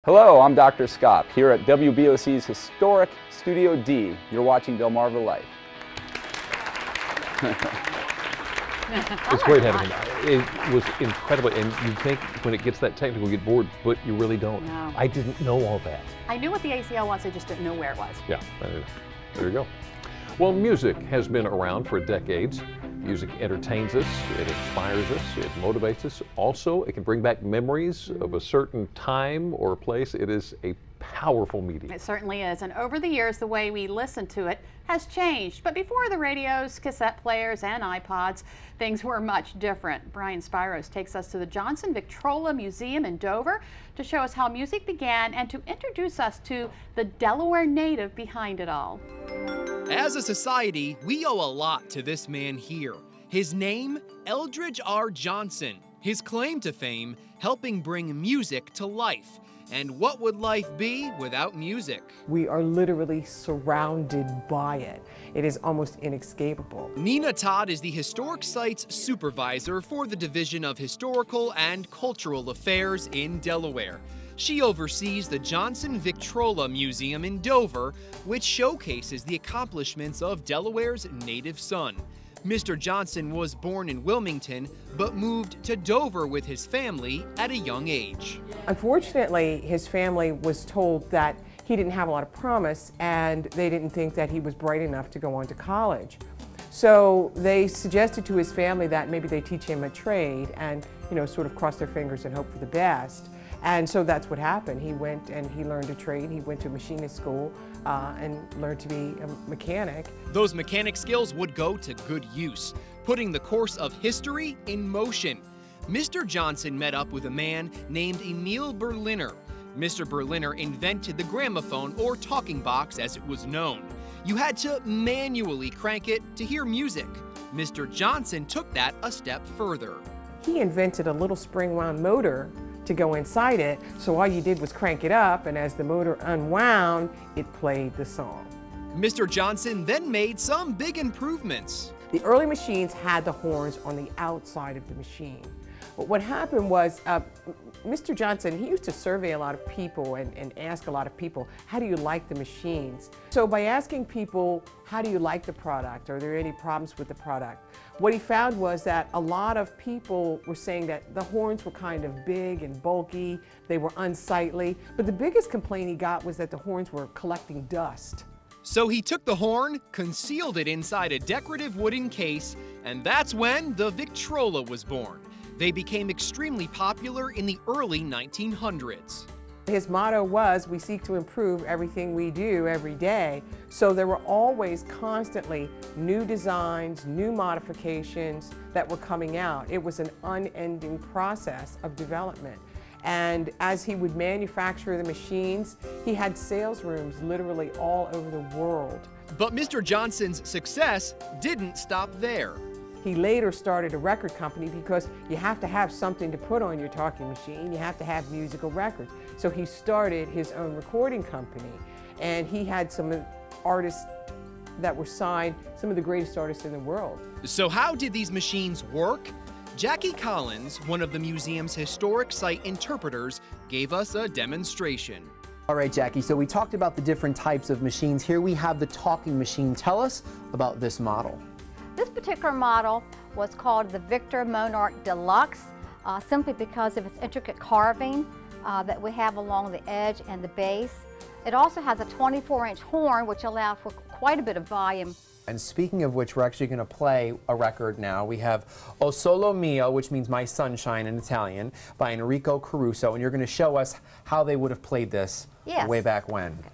Hello, I'm Dr. Scott here at WBOC's historic Studio D. You're watching Delmarva Life. It's great having him. It was incredible, and you think when it gets that technical, you get bored, but you really don't. No. I didn't know all that. I knew what the ACL was, I just didn't know where it was. Yeah, there you go. Well, music has been around for decades. Music entertains us, it inspires us, it motivates us. Also, it can bring back memories of a certain time or place. It is a powerful medium. It certainly is, and over the years the way we listen to it has changed. But before the radios, cassette players, and iPods, things were much different. Brian Spiros takes us to the Johnson Victrola Museum in Dover to show us how music began and to introduce us to the Delaware native behind it all. As a society, we owe a lot to this man here. His name, Eldridge R. Johnson. His claim to fame, helping bring music to life. And what would life be without music? We are literally surrounded by it. It is almost inescapable. Nina Todd is the Historic Sites Supervisor for the Division of Historical and Cultural Affairs in Delaware. She oversees the Johnson Victrola Museum in Dover, which showcases the accomplishments of Delaware's native son. Mr. Johnson was born in Wilmington, but moved to Dover with his family at a young age. Unfortunately, his family was told that he didn't have a lot of promise, and they didn't think that he was bright enough to go on to college. So they suggested to his family that maybe they teach him a trade and, sort of cross their fingers and hope for the best. And so that's what happened. He went and he learned a trade. He went to machinist school and learned to be a mechanic. Those mechanic skills would go to good use, putting the course of history in motion. Mr. Johnson met up with a man named Emil Berliner. Mr. Berliner invented the gramophone, or talking box as it was known. You had to manually crank it to hear music. Mr. Johnson took that a step further. He invented a little spring-wound motor to go inside it, so all you did was crank it up, and as the motor unwound, it played the song. Mr. Johnson then made some big improvements. The early machines had the horns on the outside of the machine. But what happened was, Mr. Johnson, he used to survey a lot of people and ask a lot of people, how do you like the machines? So by asking people, how do you like the product? Are there any problems with the product? What he found was that a lot of people were saying that the horns were kind of big and bulky, they were unsightly, but the biggest complaint he got was that the horns were collecting dust. So he took the horn, concealed it inside a decorative wooden case, and that's when the Victrola was born. They became extremely popular in the early 1900s. His motto was, we seek to improve everything we do every day. So there were always constantly new designs, new modifications that were coming out. It was an unending process of development. And as he would manufacture the machines, he had sales rooms literally all over the world. But Mr. Johnson's success didn't stop there. He later started a record company because you have to have something to put on your talking machine. You have to have musical records. So he started his own recording company, and he had some artists that were signed, some of the greatest artists in the world. So how did these machines work? Jackie Collins, one of the museum's historic site interpreters, gave us a demonstration. All right, Jackie, so we talked about the different types of machines. Here we have the talking machine. Tell us about this model. This particular model was called the Victor Monarch Deluxe, simply because of its intricate carving that we have along the edge and the base. It also has a 24-inch horn, which allows for quite a bit of volume. And speaking of which, we're actually going to play a record now. We have O Solo Mio, which means My Sunshine in Italian, by Enrico Caruso, and you're going to show us how they would have played this way back when. Okay.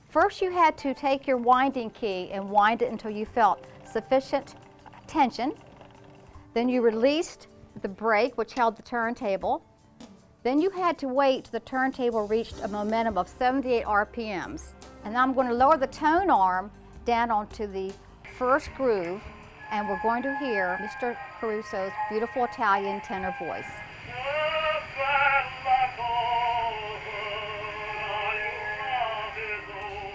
First, you had to take your winding key and wind it until you felt sufficient tension. Then you released the brake, which held the turntable. Then you had to wait till the turntable reached a momentum of 78 RPMs. And now I'm going to lower the tone arm down onto the first groove, and we're going to hear Mr. Caruso's beautiful Italian tenor voice.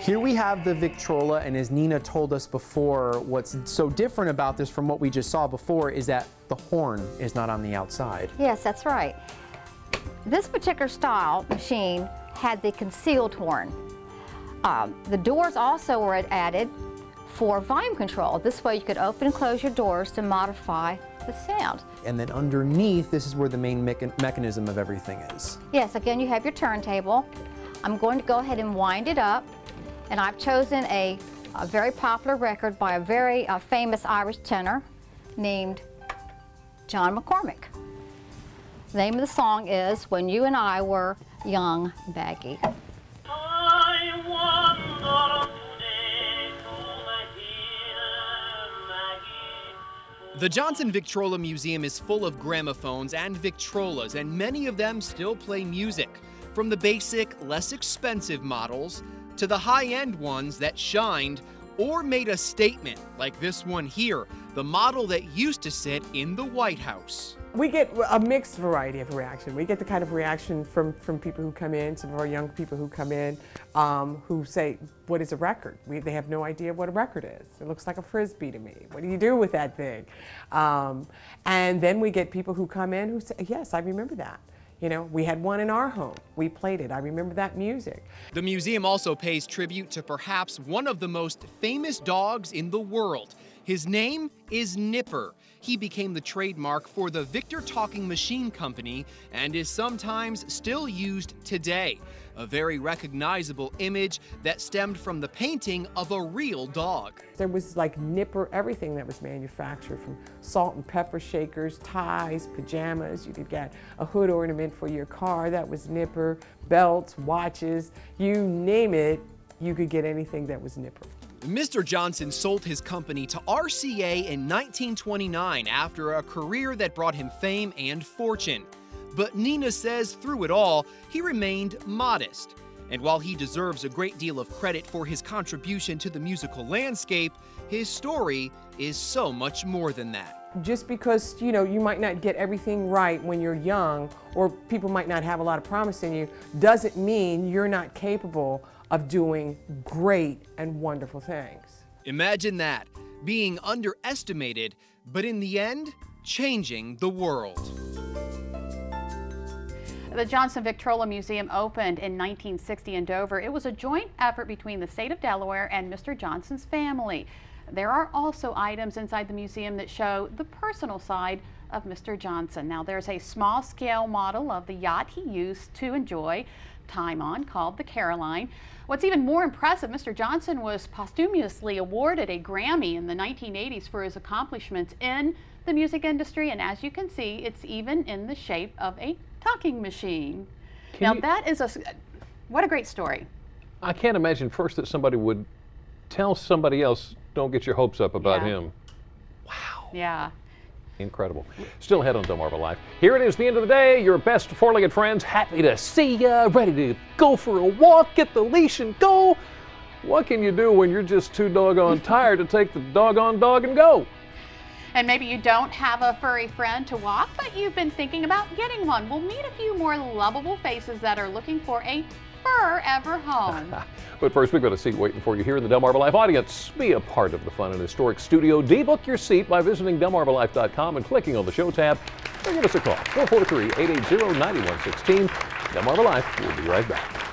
Here we have the Victrola, and as Nina told us before, what's so different about this from what we just saw before is that the horn is not on the outside. Yes, that's right. This particular style machine had the concealed horn. The doors also were added for volume control. This way you could open and close your doors to modify the sound. And then underneath, this is where the main mechanism of everything is. Yes, again, you have your turntable. I'm going to go ahead and wind it up. And I've chosen a very popular record by a very famous Irish tenor named John McCormick. The name of the song is When You and I Were Young Baggy. The Johnson Victrola Museum is full of gramophones and Victrolas, and many of them still play music, from the basic, less expensive models to the high-end ones that shined or made a statement, like this one here, the model that used to sit in the White House. We get a mixed variety of reaction. We get the kind of reaction from people who come in, some of our young people who come in, who say, what is a record? They have no idea what a record is. It looks like a Frisbee to me. What do you do with that thing? And then we get people who come in who say, yes, I remember that. You know, we had one in our home. We played it. I remember that music. The museum also pays tribute to perhaps one of the most famous dogs in the world. His name is Nipper. He became the trademark for the Victor Talking Machine Company and is sometimes still used today. A very recognizable image that stemmed from the painting of a real dog. There was like Nipper, everything that was manufactured, from salt and pepper shakers, ties, pajamas. You could get a hood ornament for your car, that was Nipper, belts, watches, you name it, you could get anything that was Nipper. Mr. Johnson sold his company to RCA in 1929 after a career that brought him fame and fortune. But Nina says through it all, he remained modest. And while he deserves a great deal of credit for his contribution to the musical landscape, his story is so much more than that. Just because, you know, you might not get everything right when you're young, or people might not have a lot of promise in you, doesn't mean you're not capable of doing great and wonderful things. Imagine that, being underestimated, but in the end, changing the world. The Johnson Victrola Museum opened in 1960 in Dover. It was a joint effort between the state of Delaware and Mr. Johnson's family. There are also items inside the museum that show the personal side of Mr. Johnson. Now, there's a small scale model of the yacht he used to enjoy time on called the Caroline. What's even more impressive, Mr. Johnson was posthumously awarded a Grammy in the 1980s for his accomplishments in the music industry, and as you can see, it's even in the shape of a talking machine. That is what a great story. I can't imagine first that somebody would tell somebody else, don't get your hopes up about him. Wow. Yeah. Incredible. Still ahead on Delmarva Live. Here it is, the end of the day. Your best four-legged friends, happy to see ya, ready to go for a walk, get the leash and go. What can you do when you're just too doggone tired to take the doggone dog and go? And maybe you don't have a furry friend to walk, but you've been thinking about getting one. We'll meet a few more lovable faces that are looking for a forever home. But first, we've got a seat waiting for you here in the Delmarva Life audience. Be a part of the fun in Historic Studio D. Book your seat by visiting delmarvalife.com and clicking on the show tab. Or give us a call, 443-880-9116. Delmarva Life, we'll be right back.